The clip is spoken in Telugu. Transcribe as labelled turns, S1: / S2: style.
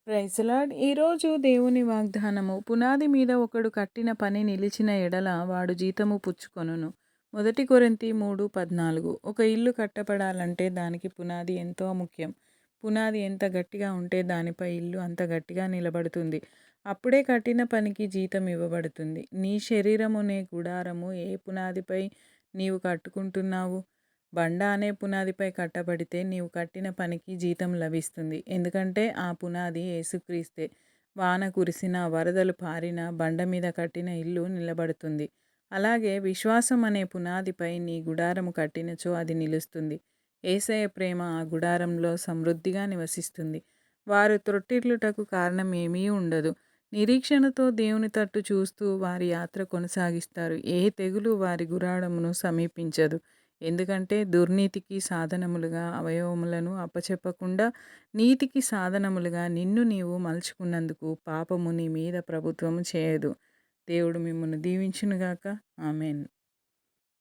S1: Praise lord. ఈరోజు దేవుని వాగ్దానము, పునాది మీద ఒకడు కట్టిన పని నిలిచిన ఎడల వాడు జీతము పుచ్చుకొనును. 1 కొరింథీ 3:14. ఒక ఇల్లు కట్టబడాలంటే దానికి పునాది ఎంతో ముఖ్యం. పునాది ఎంత గట్టిగా ఉంటే దానిపై ఇల్లు అంత గట్టిగా నిలబడుతుంది. అప్పుడే కట్టిన పనికి జీతం ఇవ్వబడుతుంది. నీ శరీరమునే గుడారము ఏ పునాదిపై నీవు కట్టుకుంటున్నావు? బండ అనే పునాదిపై కట్టబడితే నీవు కట్టిన పనికి జీతం లభిస్తుంది. ఎందుకంటే ఆ పునాది యేసుక్రీస్తే. వాన కురిసినా వరదలు పారినా బండ మీద కట్టిన ఇల్లు నిలబడుతుంది. అలాగే విశ్వాసం అనే పునాదిపై నీ గుడారము కట్టినచో అది నిలుస్తుంది. యేసయ్య ప్రేమ ఆ గుడారంలో సమృద్ధిగా నివసిస్తుంది. వారు త్రొట్టిల్లుటకు కారణం ఏమీ ఉండదు. నిరీక్షణతో దేవుని తట్టు చూస్తూ వారి యాత్ర కొనసాగిస్తారు. ఏ తెగులు వారి గుడారమును సమీపించదు. ఎందుకంటే దుర్నీతికి సాధనములుగా అవయవములను అప్పచెప్పకుండా నీతికి సాధనములుగా నిన్ను నీవు మలుచుకున్నందుకు పాపము నీ మీద ప్రభుత్వము చేయదు. దేవుడు మిమ్మును దీవించునుగాక. ఆమెన్.